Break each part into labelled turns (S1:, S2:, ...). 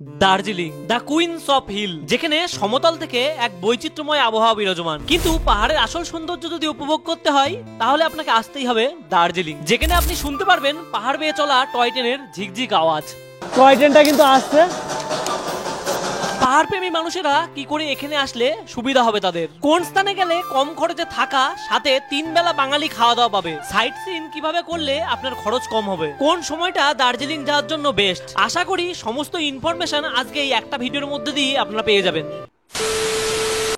S1: Darjeeling the queens of hill, যেখানে সমতল থেকে এক বৈচিত্র্যময় আবহাওয়া বিরাজমান, কিন্তু পাহাড়ের আসল সৌন্দর্য যদি উপভোগ করতে হয় তাহলে আপনাকে আসতেই হবে দার্জিলিং, যেখানে আপনি শুনতে পারবেন পাহাড় বেয়ে চলা টয় ট্রেনের ঝিকঝিক আওয়াজ।
S2: টয় ট্রেনটা কিন্তু আসছে।
S1: পাহাড় প্রেমী মানুষেরা কি করে এখানে আসলে সুবিধা হবে তাদের, কোন স্থানে গেলে কম খরচে থাকা সাথে 3 বেলা বাঙালি খাওয়া দাওয়া পাবে, সাইট সিন কিভাবে করলে আপনার খরচ কম হবে, কোন সময়টা দার্জিলিং যাওয়ার জন্য বেস্ট, আশা করি সমস্ত ইনফরমেশন আজকে এই একটা ভিডিওর মধ্যে দিয়ে আপনারা পেয়ে যাবেন।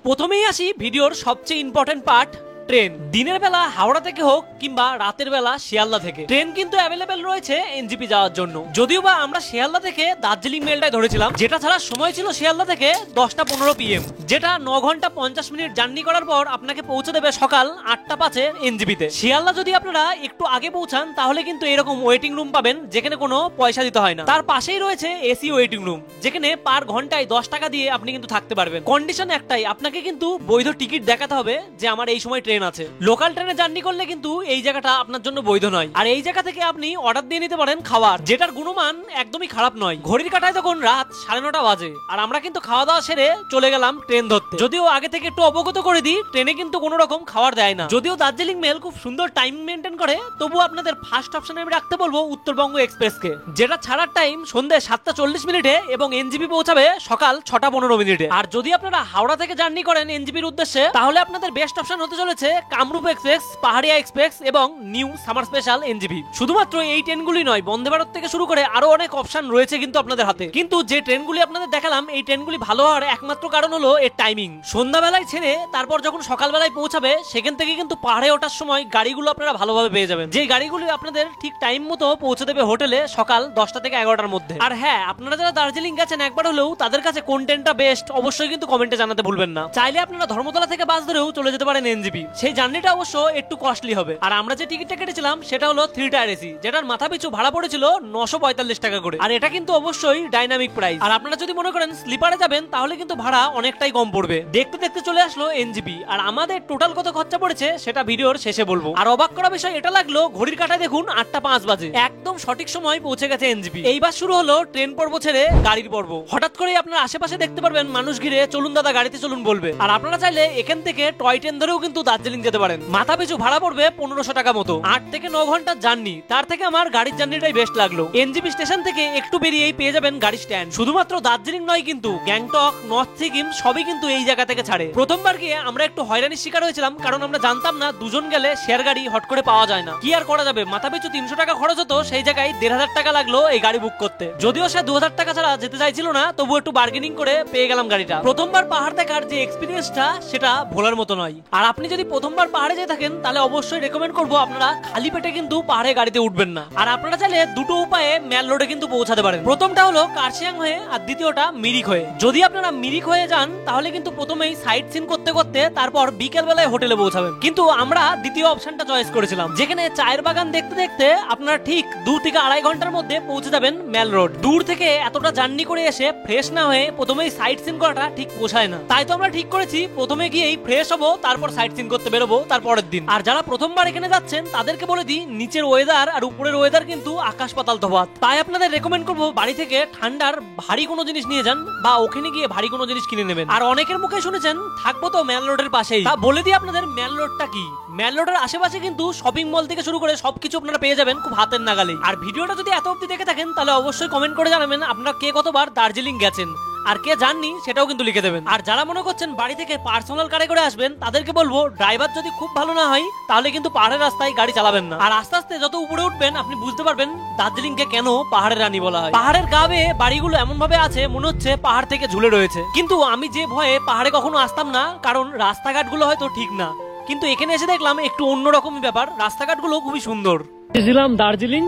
S1: প্রথমেই আসি ভিডিওর সবচেয়ে ইম্পর্টেন্ট পার্ট, ট্রেন। দিনের বেলা হাওড়া থেকে হোক কিংবা রাতের বেলা শিয়ালদা থেকে ট্রেন কিন্তু অ্যাভেলেবেল রয়েছে এনজিপি যাওয়ার জন্য। যদিও বা আমরা শিয়ালদা থেকে দার্জিলিং মেলটাই ধরেছিলাম, যেটা ছাড়ার সময় ছিল শিয়ালদা থেকে 10টা 15 PM, যেটা 9 ঘন্টা 50 মিনিট জার্নি করার পর আপনাকে পৌঁছে দেবে সকাল 8টা 5-এ এনজিপিতে। শিয়ালদা যদি আপনারা একটু আগে পৌঁছান তাহলে কিন্তু এরকম ওয়েটিং রুম পাবেন, যেখানে কোনো পয়সা দিতে হয় না। তার পাশেই রয়েছে এসি ওয়েটিং রুম, যেখানে পার ঘন্টায় 10 টাকা দিয়ে আপনি কিন্তু থাকতে পারবেন। কন্ডিশন একটাই, আপনাকে কিন্তু বৈধ টিকিট দেখাতে হবে যে আমার এই সময় ট্রেন আছে। লোকাল ট্রেনে জার্নি করলে কিন্তু এই জায়গাটা আপনার জন্য বৈধ নয়, আর এই জায়গা থেকে আপনি অর্ডার দিয়ে নিতে পারেন খাবার, যেটার গুণমান একদমই খারাপ নয়। ঘড়ির কাঁটায় তখন রাত 9:30 বাজে, আর আমরা কিন্তু খাওয়া দাওয়া সেরে চলে গেলাম ট্রেন ধরতে। যদিও আগে থেকে একটু অবগত করে দিই, ট্রেনে কিন্তু কোনো রকম খাবার দেয় না। যদিও দার্জিলিং মেল খুব সুন্দর টাইম মেনটেন করে, তবুও আপনাদের ফার্স্ট অপশনে আমি রাখতে বলবো উত্তরবঙ্গ এক্সপ্রেসকে, যেটা ছাড়ার টাইম সন্ধ্যে 7টা 40 মিনিটে এবং এনজিপি পৌঁছাবে সকাল 6টা 15 মিনিটে। আর যদি আপনারা হাওড়া থেকে জার্নি করেন এনজিপির উদ্দেশ্যে, তাহলে আপনাদের বেস্ট অপশন হতে চলেছে কামরূপ এক্সপ্রেস, পাহাড়িয়া এক্সপ্রেস এবং নিউ সামার স্পেশাল এনজিপি। শুধুমাত্র এই ট্রেনগুলি নয়, বন্দে ভারত থেকে শুরু করে আরো অনেক অপশন রয়েছে কিন্তু আপনাদের হাতে। কিন্তু যে ট্রেনগুলি আপনাদের দেখালাম, এই ট্রেনগুলি ভালো হওয়ার একমাত্র কারণ হলো এর টাইমিং। সন্ধ্যাবেলায় ছেড়ে তারপর যখন সকালবেলায় পৌঁছাবে, সেখান থেকে কিন্তু পাহাড়ে ওঠার সময় গাড়িগুলো আপনারা ভালোভাবে পেয়ে যাবেন, যে গাড়িগুলি আপনাদের ঠিক টাইম মতো পৌঁছে দেবে হোটেলে সকাল 10টা থেকে 11টার মধ্যে। আর হ্যাঁ, আপনারা যারা দার্জিলিং গেছেন একবার হলেও, তাদের কাছে কোন ট্রেনটা বেস্ট অবশ্যই কিন্তু কমেন্টে জানাতে ভুলবেন না। চাইলে আপনারা ধর্মতলা থেকে বাস ধরেও চলে যেতে পারেন এনজিপি, সেই জার্নিটা অবশ্য একটু কস্টলি হবে। আর আমরা যে টিকিটটা কেটেছিলাম সেটা হলো 3 টায়ার এসি, যেটার মাথা পিছু ভাড়া পড়েছিল 945 টাকা করে, আর এটা কিন্তু অবশ্যই ডাইনামিক প্রাইস। আর আপনারা যদি মনে করেন স্লিপারে যাবেন তাহলে কিন্তু ভাড়া অনেকটাই কম পড়বে। দেখতে দেখতে চলে আসলো এনজিপি, আর আমাদের টোটাল কত খরচা পড়েছে সেটা ভিডিওর শেষে বলবো। আর অবাক করা বিষয় এটা লাগলো, ঘড়ির কাঁটায় দেখুন 8টা 5 বাজে, একদম সঠিক সময় পৌঁছে গেছে এনজিপি। এইবার শুরু হলো ট্রেন পর্ব ছেড়ে গাড়ির পর্ব। হঠাৎ করে আপনার আশেপাশে দেখতে পারবেন মানুষ ঘিরে চলুন দাদা গাড়িতে চলুন বলবে, আর আপনারা চাইলে এখান থেকে টয় ট্রেন ধরেও কিন্তু দার্জিলিং যেতে পারেন। মাথা পিছু ভাড়া পড়বে 1500 টাকা মতো। 8 থেকে 9 ঘন্টার জার্নি, তার থেকে আমার গাড়ির জার্নিটাই বেস্ট লাগলো। এনজিপি স্টেশন থেকে একটু বেরিয়েই পেয়ে যাবেন গাড়ি স্ট্যান্ড। শুধুমাত্র দার্জিলিং নয় কিন্তু, গ্যাংটক, নর্থ সিকিম সবই কিন্তু এই জায়গা থেকে ছাড়ে। প্রথমবার গিয়ে আমরা একটু হয়রানির শিকার হয়েছিলাম, কারণ আমরা জানতাম না দুজন গেলে শেয়ার গাড়ি হট করে পাওয়া যায় না। কি আর করা যাবে, মাথা পিছু 300 টাকা খরচ হতো, সেই জায়গায় 1500 টাকা লাগলো এই গাড়ি বুক করতে। যদিও সে 2000 টাকা ছাড়া যেতে চাইছিল না, তবু একটু বার্গেনিং করে পেয়ে গেলাম গাড়িটা। প্রথমবার পাহাড় দেখার যে এক্সপিরিয়েন্সটা, সেটা ভোলার মতো নয়। আর আপনি যদি প্রথমবার পাহাড়ে যেয়ে থাকেন তাহলে অবশ্যই রেকমেন্ড করবো আপনারা খালি পেটে কিন্তু পাহাড়ে গাড়িতে উঠবেন না। আর আপনারা চাইলে দুটো উপায়ে ম্যাল রোডে কিন্তু পৌঁছাতে পারেন। প্রথমটা হলো কার্শিয়াং হয়ে, আর দ্বিতীয়টা মিরিক হয়ে। যদি আপনারা মিরিক হয়ে যান তাহলে কিন্তু প্রথমেই সাইট সিন করতে করতে তারপর বিকেল বেলায় হোটেলে পৌঁছাবেন, কিন্তু আমরা দ্বিতীয় অপশনটা চয়েস করেছিলাম, যেখানে চায়ের বাগান দেখতে দেখতে আপনারা ঠিক 2 থেকে 2.5 ঘন্টার মধ্যে পৌঁছে যাবেন ম্যাল রোড। দূর থেকে এতটা জার্নি করে এসে ফ্রেশ না হয়ে প্রথমেই সাইট সিন করাটা ঠিক পোষায় না, তাই তো আমরা ঠিক করেছি প্রথমে গিয়েই ফ্রেশ হবো, তারপর সাইট সিন করতে বেরোবো তারপরের দিন। আর যারা প্রথমবার এখানে যাচ্ছেন তাদেরকে বলে দিই, নিচের ওয়েদার আর উপরের ওয়েদার কিন্তু আকাশ পাতাল তফাৎ। তাই আপনাদের রেকমেন্ড করবো বাড়ি থেকে ঠান্ডার ভারী কোনো জিনিস নিয়ে যান, বা ওখানে গিয়ে ভারী কোনো জিনিস কিনে নেবেন। আর অনেকের মুখে শুনেছেন থাকবো তো ম্যাল রোডের পাশেই, তা বলে দিই আপনাদের ম্যাল রোডটা কি। ম্যাল রোডের আশেপাশে কিন্তু শপিং মল থেকে শুরু করে সবকিছু আপনারা পেয়ে যাবেন খুব হাতের নাগালে। আর ভিডিওটা যদি এত অবধি দেখে থাকেন তাহলে অবশ্যই কমেন্ট করে জানাবেন আপনারা কে কতবার দার্জিলিং গেছেন, আর কে জাননি সেটাও কিন্তু লিখে দেবেন। আর যারা মনে করছেন বাড়ি থেকে পার্সোনাল কারে করে আসবেন, তাদেরকে বলবো ড্রাইভার যদি খুব ভালো না হয় তাহলে কিন্তু পাহাড়ের রাস্তায় গাড়ি চালাবেন না। আর আস্তে আস্তে যত উপরে উঠবেন আপনি বুঝতে পারবেন দার্জিলিং কে কেন পাহাড়ের রানী বলা হয়। পাহাড়ের গা বেয়ে বাড়িগুলো এমন ভাবে আছে মনে হচ্ছে পাহাড় থেকে ঝুলে রয়েছে। কিন্তু আমি যে ভয়ে পাহাড়ে কখনো আসতাম না, কারণ রাস্তাঘাটগুলো হয়তো ঠিক না, কিন্তু এখানে এসে দেখলাম একটু অন্যরকমই ব্যাপার, রাস্তাঘাটগুলো খুবই সুন্দর।
S2: এসেছিলাম দার্জিলিং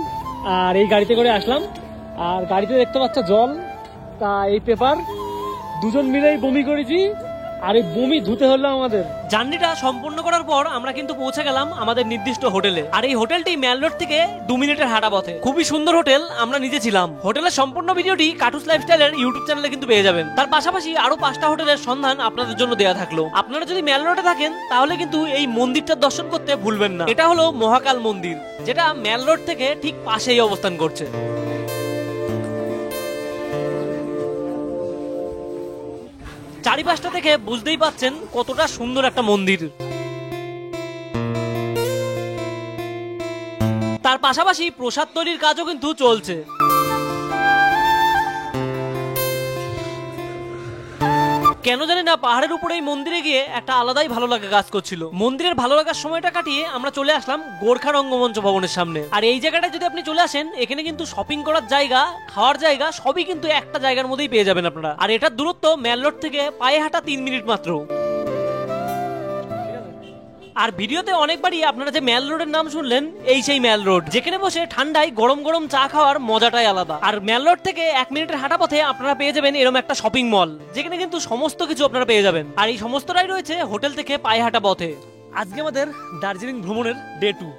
S2: আর এই গাড়িতে করে আসলাম, আর গাড়িতে দেখতে পাচ্ছ জল, তা এই পেপার, দুজন মিলেই বমি করেছি, আর এই বমি ধুতে হলো আমাদের।
S1: জার্নিটা সম্পূর্ণ করার পর আমরা কিন্তু পৌঁছে গেলাম আমাদের নির্দিষ্ট হোটেলে। আর এই হোটেলটি ম্যাল রোড থেকে 2 মিনিটের হাঁটা পথে। খুবই সুন্দর হোটেল, আমরা নিজে ছিলাম। হোটেলের সম্পূর্ণ ভিডিওটি কাটুস লাইফস্টাইলের ইউটিউব চ্যানেলে কিন্তু পেয়ে যাবেন। তার পাশাপাশি আরো 5টা হোটেলের সন্ধান আপনাদের জন্য দেয়া থাকলো। আপনারা যদি ম্যাল রোডে থাকেন তাহলে কিন্তু এই মন্দিরটার দর্শন করতে ভুলবেন না। এটা হলো মহাকাল মন্দির, যেটা ম্যাল রোড থেকে ঠিক পাশেই অবস্থান করছে। চারিপাশটা দেখে বুঝতেই পাচ্ছেন কতটা সুন্দর একটা মন্দির। তার পাশাপাশি প্রসাদ তৈরির কাজও কিন্তু চলছে। কেন জানি না পাহাড়ের উপরে এই মন্দিরে গিয়ে একটা আলাদাই ভালো লাগা কাজ করছিল। মন্দিরের ভালো লাগার সময়টা কাটিয়ে আমরা চলে আসলাম গোর্খা রঙ্গমঞ্চ ভবনের সামনে। আর এই জায়গাটা যদি আপনি চলে আসেন, এখানে কিন্তু শপিং করার জায়গা, খাওয়ার জায়গা সবই কিন্তু একটা জায়গার মধ্যেই পেয়ে যাবেন আপনারা। আর এটার দূরত্ব মেন রোড থেকে পায়ে হাঁটা 3 মিনিট মাত্র। আর ভিডিওতে অনেকবারই আপনারা যে ম্যাল রোডের নাম শুনলেন, এই সেই ম্যাল রোড, যেখানে বসে ঠান্ডায় গরম গরম চা খাওয়ার মজাটাই আলাদা। আর ম্যাল রোড থেকে 1 মিনিটের হাঁটা পথে আপনারা পেয়ে যাবেন এরকম একটা শপিং মল, যেখানে কিন্তু সমস্ত কিছু আপনারা পেয়ে যাবেন। আর এই সমস্তটাই রয়েছে হোটেল থেকে পায়ে হাঁটা পথে। আজকে আমাদের দার্জিলিং ভ্রমণের ডে 2,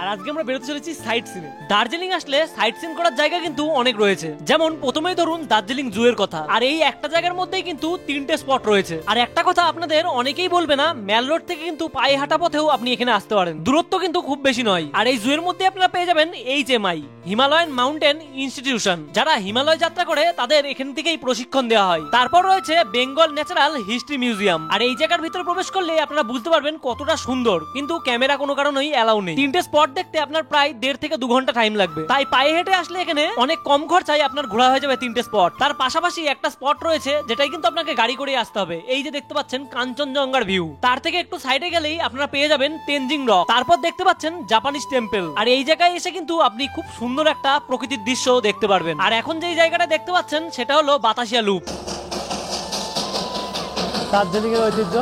S1: আর আজকে আমরা বেরোতে চলেছি সাইট সিনে। দার্জিলিং আসলে সাইট সিন করার জায়গা কিন্তু অনেক রয়েছে। যেমন প্রথমেই ধরুন দার্জিলিং জু এর কথা, আর এই একটা জায়গার মধ্যেই কিন্তু 3টে স্পট রয়েছে। আর একটা কথা আপনাদের অনেকেই বলবে না, ম্যাল রোড থেকে কিন্তু পায়ে হাঁটা পথেও আপনি এখানে আসতে পারেন, দূরত্ব কিন্তু খুব বেশি নয়। আর এই জু এর মধ্যে আপনারা পেয়ে যাবেন HMI, হিমালয়ান মাউন্টেন ইনস্টিটিউশন। যারা হিমালয় যাত্রা করে তাদের এখান থেকেই প্রশিক্ষণ দেওয়া হয়। তারপর রয়েছে বেঙ্গল ন্যাচারাল হিস্ট্রি মিউজিয়াম। আর এই জায়গার ভিতরে প্রবেশ করলে আপনারা বুঝতে পারবেন কতটা সুন্দর, কিন্তু ক্যামেরা কোনো কারণেই অ্যালাউ নেই। 3টে স্পট দেখতে আপনার প্রায় 1.5 থেকে 2 ঘন্টা টাইম লাগবে। তাই পায়ে হেঁটে আসলে এখানে অনেক কম খরচায় আপনার ঘোরা হয়ে যাবে 3টে স্পট। তার পাশাপাশি একটা স্পট রয়েছে যেটাই কিন্তু আপনাকে গাড়ি করে আসতে হবে। এই যে দেখতে পাচ্ছেন কাঞ্চনজঙ্ঘার ভিউ, তার থেকে একটু সাইডে গেলেই আপনারা পেয়ে যাবেন তেনজিং রক। তারপর দেখতে পাচ্ছেন জাপানিজ টেম্পল। আর এই জায়গায় এসে কিন্তু আপনি খুব সুন্দর একটা প্রকৃতির দৃশ্য দেখতে পারবেন। আর এখন যে জায়গাটা দেখতে পাচ্ছেন সেটা হলো বাতাসিয়া লুপ,
S2: দার্জিলিং এর ঐতিহ্য।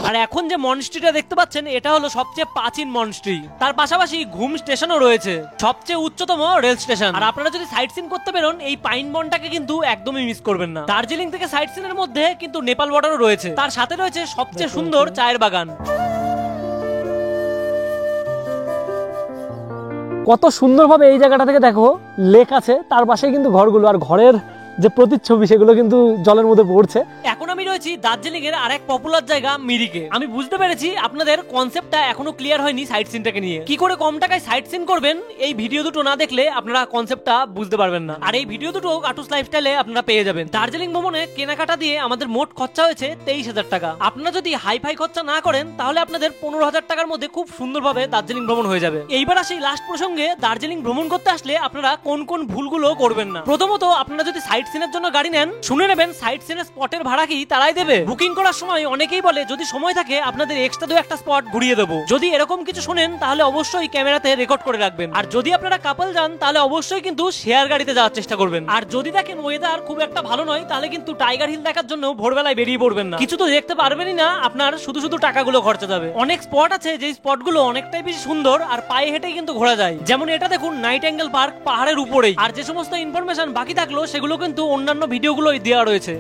S1: আর এখন যে মনস্ট্রিটা দেখতে পাচ্ছেন এটা হলো সবচেয়ে প্রাচীন মনস্ট্রি। তার পাশাপাশি ঘুম স্টেশনও রয়েছে, সবচেয়ে উচ্চতম রেল স্টেশন। আর আপনারা যদি সাইট সিন করতে বেরোন, এই পাইন বনটাকে কিন্তু একদমই মিস করবেন না। দার্জিলিং থেকে সাইট সিনের মধ্যে কিন্তু নেপাল বর্ডারও রয়েছে, তার সাথে রয়েছে সবচেয়ে সুন্দর চায়ের বাগান।
S2: কত সুন্দরভাবে এই জায়গাটা থেকে দেখো লেক আছে, তার পাশে কিন্তু ঘরগুলো, আর ঘরের যে প্রতিচ্ছবি সেগুলো কিন্তু জলের মধ্যে পড়ছে।
S1: এখন আমি রয়েছি দার্জিলিং এর আরেক পপুলার জায়গা মিরিকে। আমি বুঝতে পেরেছি আপনাদের কনসেপ্টটা এখনো ক্লিয়ার হয়নি সাইট সিনটাকে নিয়ে। কি করে কম টাকায় সাইট সিন করবেন, এই ভিডিও দুটো না দেখলে আপনারা কনসেপ্টটা বুঝতে পারবেন না। আর এই ভিডিও দুটো কাটুস লাইফস্টাইলে আপনারা পেয়ে যাবেন। দার্জিলিং ভ্রমণে কেনাকাটা দিয়ে আমাদের মোট খরচা হয়েছে 23,000 টাকা। আপনারা যদি হাই ফাই খরচা না করেন, তাহলে আপনাদের 15,000 টাকার মধ্যে খুব সুন্দরভাবে দার্জিলিং ভ্রমণ হয়ে যাবে। এইবার আসি লাস্ট প্রসঙ্গে, দার্জিলিং ভ্রমণ করতে আসলে আপনারা কোন কোন ভুলগুলো করবেন না। প্রথমত, আপনারা যদি সাইট সিনের জন্য গাড়ি নেন, শুনে নেবেন সাইট সিনের স্পটের ভাড়া কি তারাই দেবে। বুকিং করার সময় অনেকেই বলে যদি সময় থাকে আপনাদের এক্সট্রা 2-1টা স্পট ঘুরিয়ে দেবো। যদি এরকম কিছু শুনেন তাহলে অবশ্যই ক্যামেরাতে রেকর্ড করে রাখবেন। আর যদি আপনারা কাপল যান তাহলে অবশ্যই কিন্তু শেয়ার গাড়িতে যাওয়ার চেষ্টা করবেন। আর যদি দেখেন ওয়েদার খুব একটা ভালো নয়, তাহলে কিন্তু টাইগার হিল দেখার জন্য ভোরবেলায় বেরিয়ে পড়বেন না। কিছু তো দেখতে পারবেনই না, আপনার শুধু শুধু টাকাগুলো খরচা যাবে। অনেক স্পট আছে যে স্পটগুলো অনেকটাই বেশি সুন্দর আর পায়ে হেঁটেই কিন্তু ঘোরা যায়। যেমন এটা দেখুন নাইট অ্যাঙ্গেল পার্ক, পাহাড়ের উপরেই। আর যে সমস্ত ইনফরমেশন বাকি থাকলো সেগুলো কিন্তু অন্যান্য ভিডিওগুলোই দেওয়া রয়েছে।